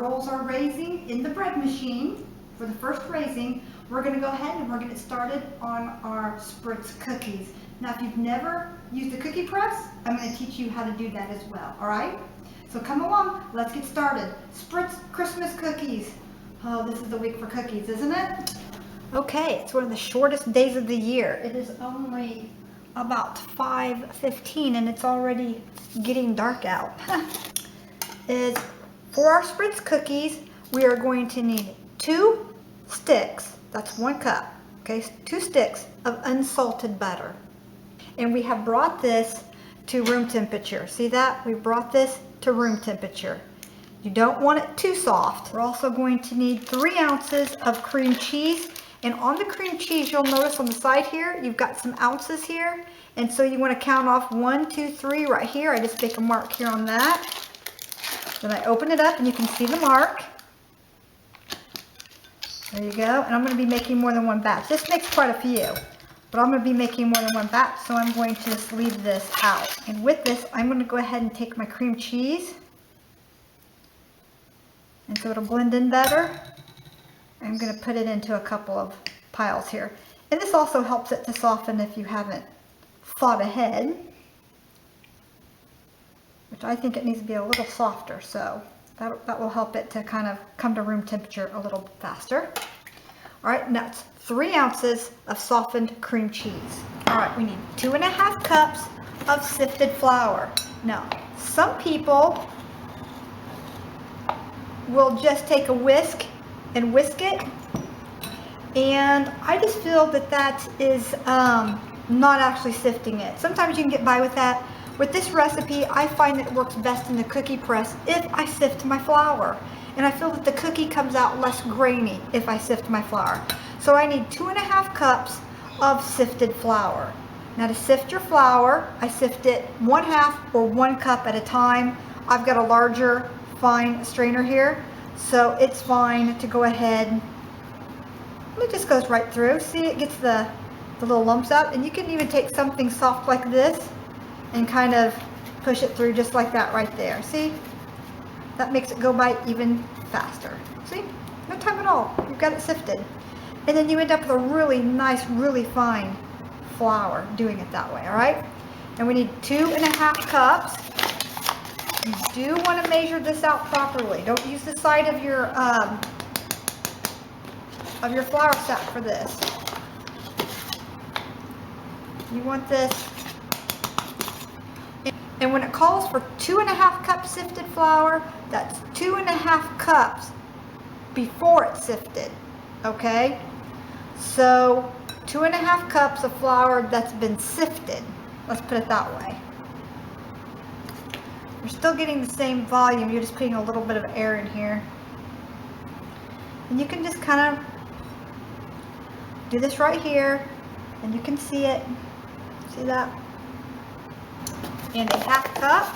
rolls are raising in the bread machine for the first raising. We're going to go ahead and we're going to get started on our Spritz cookies. Now, if you've never used a cookie press, I'm going to teach you how to do that as well, all right? So come along, let's get started. Spritz Christmas cookies. Oh, this is the week for cookies, isn't it? Okay, it's one of the shortest days of the year. It is only about 5:15 and it's already getting dark out. For our Spritz cookies, we are going to need 2 sticks, that's 1 cup, okay, 2 sticks of unsalted butter. And we have brought this to room temperature. See that? We brought this to room temperature. You don't want it too soft. We're also going to need 3 ounces of cream cheese. And on the cream cheese, you'll notice on the side here, you've got some ounces here. And so you want to count off 1, 2, 3 right here. I just make a mark here on that. Then I open it up and you can see the mark. There you go. And I'm going to be making more than 1 batch. This makes quite a few, but I'm going to be making more than 1 batch. So I'm going to just leave this out. And with this, I'm going to go ahead and take my cream cheese. And so it'll blend in better. I'm going to put it into a couple of piles here. And this also helps it to soften if you haven't thought ahead, which I think it needs to be a little softer, so that will help it to kind of come to room temperature a little faster. All right, now it's 3 ounces of softened cream cheese. All right, we need 2.5 cups of sifted flour. Now, some people will just take a whisk and whisk it, and I just feel that that is not actually sifting it. Sometimes you can get by with that. With this recipe, I find that it works best in the cookie press if I sift my flour, and I feel that the cookie comes out less grainy if I sift my flour. So I need 2.5 cups of sifted flour. Now to sift your flour, I sift it 1/2 or 1 cup at a time. I've got a larger fine strainer here, so it's fine to go ahead. It just goes right through. See, it gets the little lumps out, and you can even take something soft like this and kind of push it through just like that right there. See? That makes it go by even faster. See? No time at all. You've got it sifted. And then you end up with a really nice, really fine flour doing it that way, all right? And we need 2.5 cups. You do want to measure this out properly. Don't use the side of your flour sack for this. You want this. And when it calls for 2.5 cups sifted flour, that's 2.5 cups before it's sifted, okay? So 2.5 cups of flour that's been sifted. Let's put it that way. You're still getting the same volume, you're just putting a little bit of air in here. And you can just kind of do this right here, and you can see it. See that? And 1/2 cup.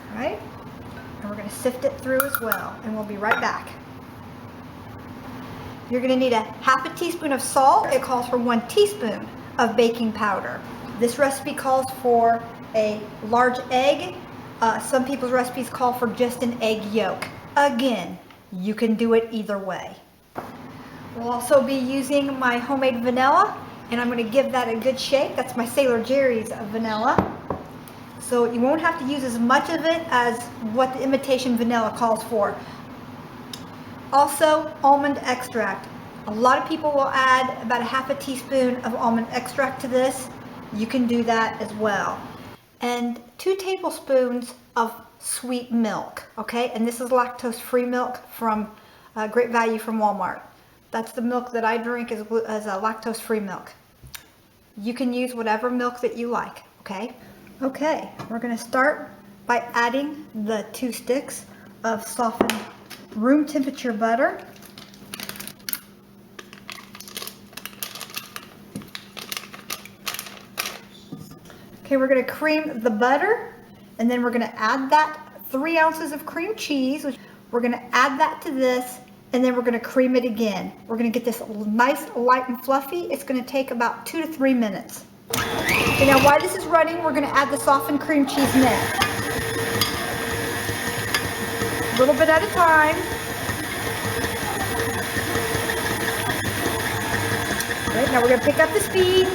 All right, and we're going to sift it through as well, and we'll be right back. You're going to need 1/2 teaspoon of salt. It calls for 1 teaspoon of baking powder. This recipe calls for a large egg. Some people's recipes call for just an egg yolk. Again, you can do it either way. We'll also be using my homemade vanilla, and I'm going to give that a good shake. That's my Sailor Jerry's vanilla. So you won't have to use as much of it as what the imitation vanilla calls for. Also, almond extract. A lot of people will add about 1/2 teaspoon of almond extract to this. You can do that as well. And 2 tablespoons of sweet milk, okay? And this is lactose-free milk from Great Value from Walmart. That's the milk that I drink as a lactose-free milk. You can use whatever milk that you like, okay? Okay, we're gonna start by adding the 2 sticks of softened room temperature butter. Okay, we're going to cream the butter, and then we're going to add that 3 ounces of cream cheese. We're going to add that to this, and then we're going to cream it again. We're going to get this nice, light and fluffy. It's going to take about 2 to 3 minutes. Okay, now while this is running, we're going to add the softened cream cheese net. A little bit at a time. Right, now we're going to pick up the speed,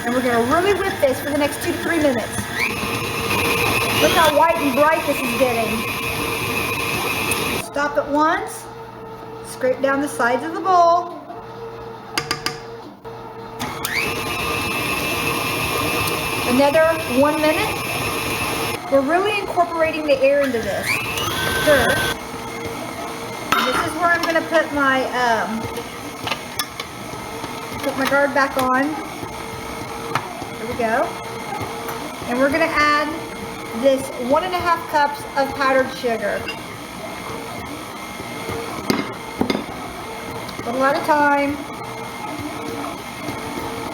and we're going to really whip this for the next 2 to 3 minutes. Look how white and bright this is getting. Stop it once. Scrape down the sides of the bowl. Another 1 minute. We're really incorporating the air into this. Stir. And this is where I'm going to put my guard back on. There we go. And we're going to add this 1.5 cups of powdered sugar. A lot of time.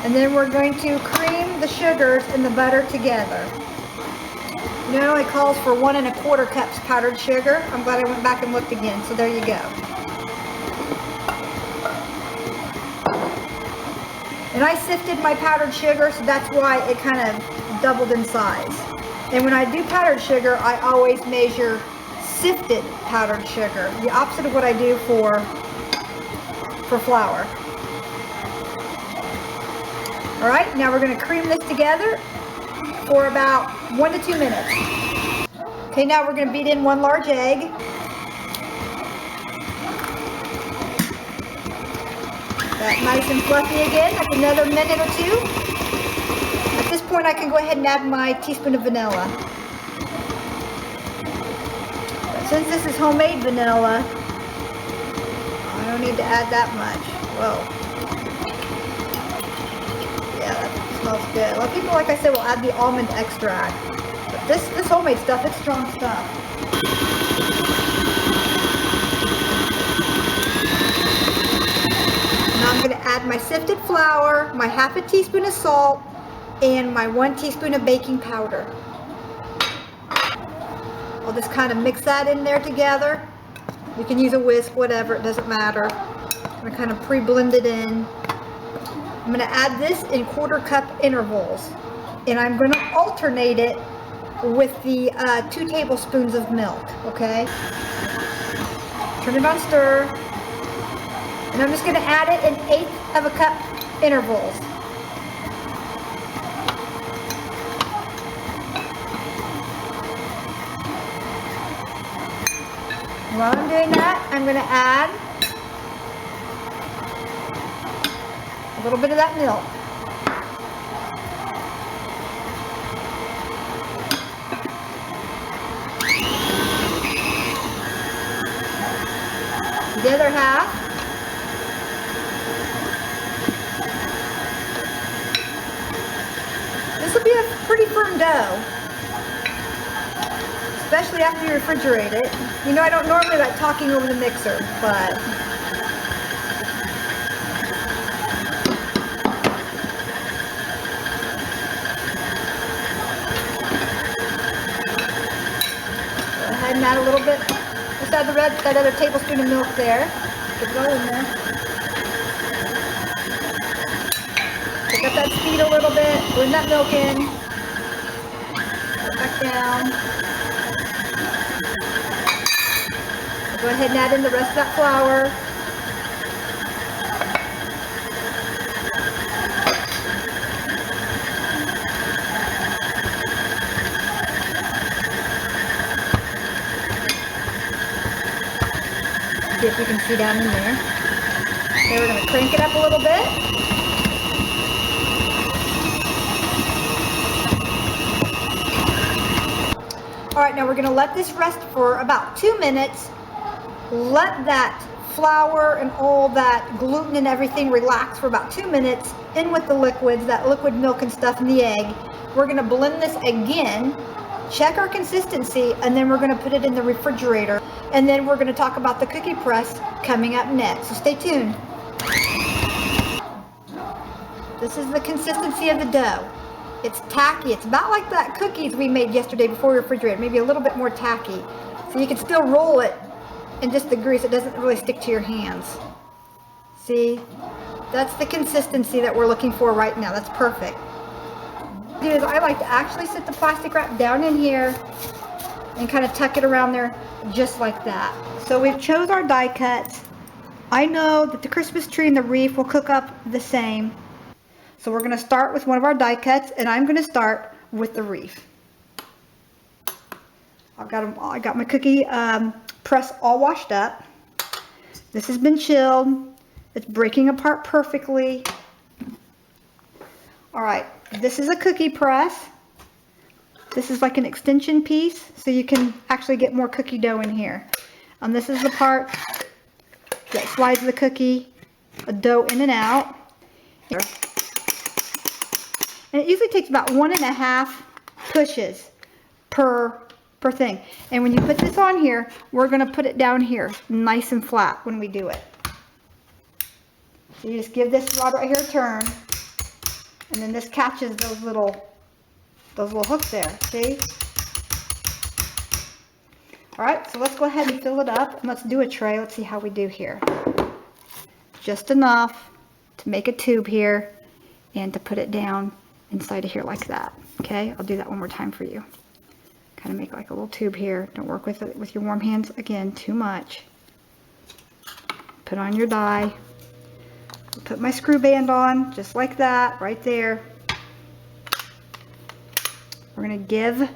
And then we're going to cream the sugars and the butter together. It only calls for 1¼ cups powdered sugar. I'm glad I went back and looked again, so there you go. And I sifted my powdered sugar, so that's why it kind of doubled in size. And when I do powdered sugar, I always measure sifted powdered sugar, the opposite of what I do for flour. All right, now we're going to cream this together for about 1 to 2 minutes. Okay, now we're going to beat in 1 large egg. That nice and fluffy again, like another minute or 2. At this point, I can go ahead and add my teaspoon of vanilla. But since this is homemade vanilla, I don't need to add that much. Whoa. Yeah, that smells good. A lot of people, like I said, will add the almond extract. But this homemade stuff, it's strong stuff. Now I'm going to add my sifted flour, my ½ teaspoon of salt, and my 1 teaspoon of baking powder. I'll just kind of mix that in there together. You can use a whisk, whatever, it doesn't matter. I'm going to kind of pre-blend it in. I'm going to add this in 1/4 cup intervals. And I'm going to alternate it with the 2 tablespoons of milk, okay? Turn it on stir. And I'm just going to add it in 1/8 cup intervals. While I'm doing that, I'm going to add a little bit of that milk. The other half. This will be a pretty firm dough, especially after you refrigerate it. You know, I don't normally like talking over the mixer, but go ahead and add a little bit. Let's add that other tablespoon of milk there. Put it all in there. Pick up that speed a little bit. Blend that milk in. Put it back down. Go ahead and add in the rest of that flour. See if you can see down in there. Okay, we're going to crank it up a little bit. All right, now we're going to let this rest for about 2 minutes. Let that flour and all that gluten and everything relax for about 2 minutes in with the liquids, that liquid milk and stuff in the egg. We're going to blend this again, check our consistency, and then we're going to put it in the refrigerator. And then we're going to talk about the cookie press coming up next. So stay tuned. This is the consistency of the dough. It's tacky. It's about like that cookies we made yesterday before we refrigerated, maybe a little bit more tacky. So you can still roll it and just the grease. It doesn't really stick to your hands. See, that's the consistency that we're looking for right now. That's perfect. Is I like to actually sit the plastic wrap down in here and kind of tuck it around there just like that. So we've chose our die cuts. I know that the Christmas tree and the wreath will cook up the same. So we're going to start with one of our die cuts, and I'm going to start with the wreath. I got my cookie press all washed up. This has been chilled. It's breaking apart perfectly. All right, this is a cookie press. This is like an extension piece, so you can actually get more cookie dough in here. This is the part that slides the cookie dough in and out. And it usually takes about 1.5 pushes per thing. And when you put this on here, we're going to put it down here nice and flat when we do it. So you just give this rod right here a turn, and then this catches those little hooks there. See? All right, so let's go ahead and fill it up, and let's do a tray. Let's see how we do here. Just enough to make a tube here and to put it down inside of here like that. Okay, I'll do that one more time for you. Kind of make like a little tube here. Don't work with it with your warm hands again too much. Put on your die. Put my screw band on just like that right there. We're going to give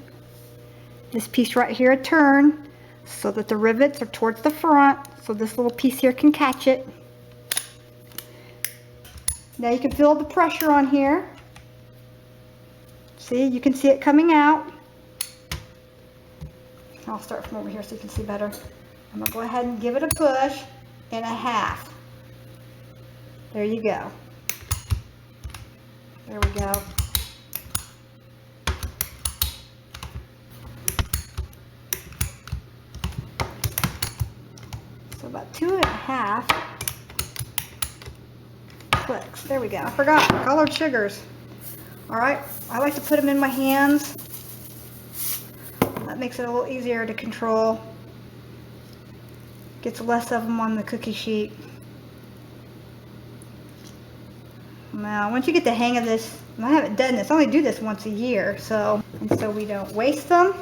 this piece right here a turn so that the rivets are towards the front, so this little piece here can catch it. Now you can feel the pressure on here. See, you can see it coming out. I'll start from over here so you can see better. I'm going to go ahead and give it a push and a half. There you go. There we go. So about 2.5 clicks. There we go. I forgot colored sugars. All right, I like to put them in my hands. That makes it a little easier to control. Gets less of them on the cookie sheet. Now, once you get the hang of this, and I haven't done this, I only do this once a year, so we don't waste them.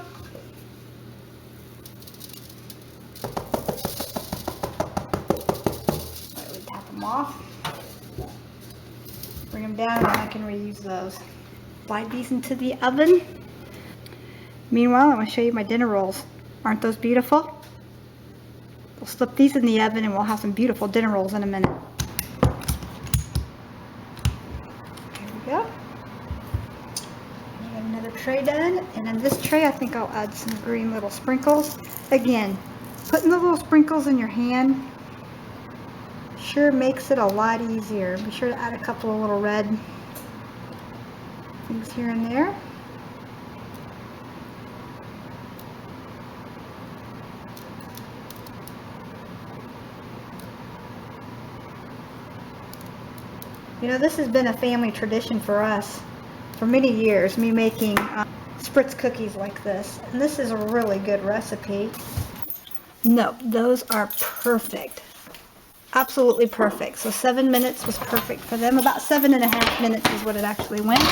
Lightly tap them off. Bring them down, and I can reuse those. Slide these into the oven. Meanwhile, I'm going to show you my dinner rolls. Aren't those beautiful? We'll slip these in the oven, and we'll have some beautiful dinner rolls in a minute. Go. I got another tray done, and in this tray I think I'll add some green little sprinkles. Again, putting the little sprinkles in your hand sure makes it a lot easier. Be sure to add a couple of little red things here and there. You know, this has been a family tradition for us for many years, me making Spritz cookies like this. And this is a really good recipe. No, those are perfect. Absolutely perfect. So 7 minutes was perfect for them. About 7.5 minutes is what it actually went.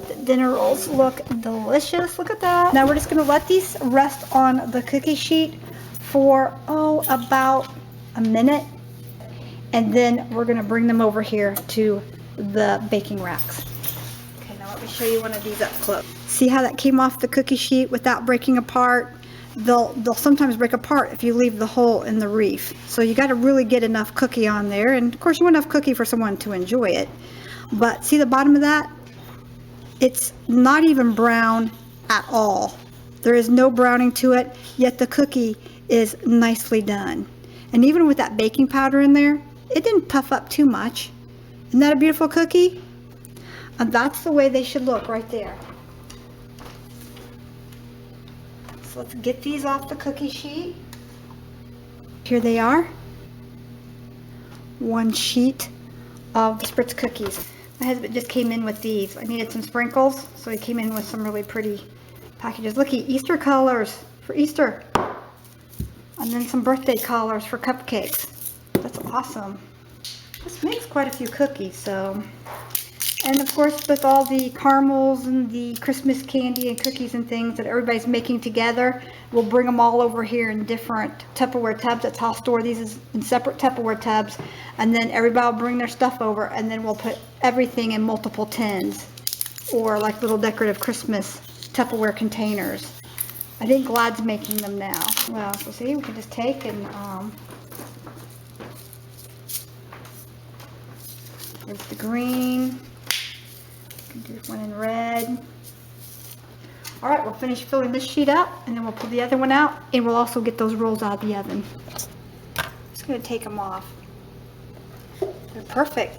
The dinner rolls look delicious. Look at that. Now we're just going to let these rest on the cookie sheet for, about a minute. And then we're going to bring them over here to the baking racks. Okay, now let me show you one of these up close. See how that came off the cookie sheet without breaking apart? They'll sometimes break apart if you leave the hole in the wreath. So you got to really get enough cookie on there. And of course you want enough cookie for someone to enjoy it. But see the bottom of that? It's not even brown at all. There is no browning to it, yet the cookie is nicely done. And even with that baking powder in there, it didn't puff up too much. Isn't that a beautiful cookie? And that's the way they should look right there. So let's get these off the cookie sheet. Here they are. One sheet of the Spritz cookies. My husband just came in with these. I needed some sprinkles, so he came in with some really pretty packages. Looky, Easter colors for Easter. And then some birthday collars for cupcakes. That's awesome. This makes quite a few cookies, so. And of course, with all the caramels and the Christmas candy and cookies and things that everybody's making together, we'll bring them all over here in different Tupperware tubs. That's how I'll store these in separate Tupperware tubs. And then everybody will bring their stuff over, and then we'll put everything in multiple tins or like little decorative Christmas Tupperware containers. I think Glad's making them now. Well, so see, we can just take and there's the green. We can do one in red. All right, we'll finish filling this sheet up, and then we'll pull the other one out, and we'll also get those rolls out of the oven. Just gonna take them off. They're perfect.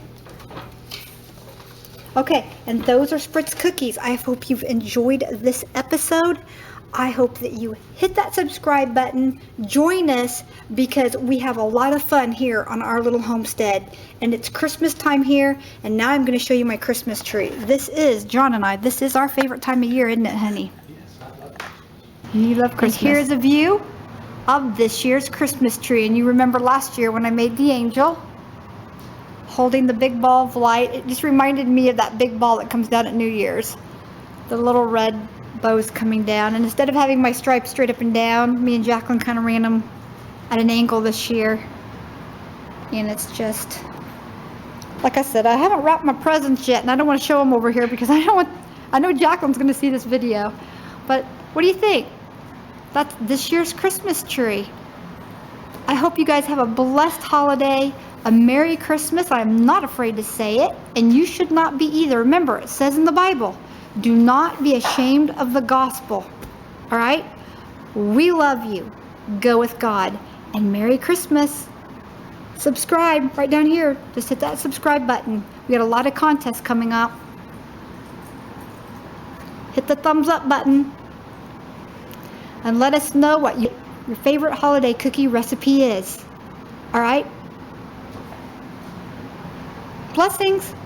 Okay, and those are Spritz cookies. I hope you've enjoyed this episode. I hope that you hit that subscribe button, join us, because we have a lot of fun here on our little homestead. And it's Christmas time here, and now I'm going to show you my Christmas tree. This is, John and I, this is our favorite time of year, isn't it, honey? Yes, I love it. You love Christmas. And here's a view of this year's Christmas tree. And you remember last year when I made the angel holding the big ball of light. It just reminded me of that big ball that comes down at New Year's. The little red bows coming down, and instead of having my stripes straight up and down, me and Jacqueline kind of ran them at an angle this year. And it's just, like I said, I haven't wrapped my presents yet, and I don't want to show them over here because I know Jacqueline's going to see this video. But what do you think? That's this year's Christmas tree. I hope you guys have a blessed holiday, a Merry Christmas. I am not afraid to say it, and you should not be either. Remember, it says in the Bible, do not be ashamed of the gospel. All right? We love you. Go with God. And Merry Christmas. Subscribe right down here. Just hit that subscribe button. We got a lot of contests coming up. Hit the thumbs up button. And let us know what your favorite holiday cookie recipe is. All right? Blessings.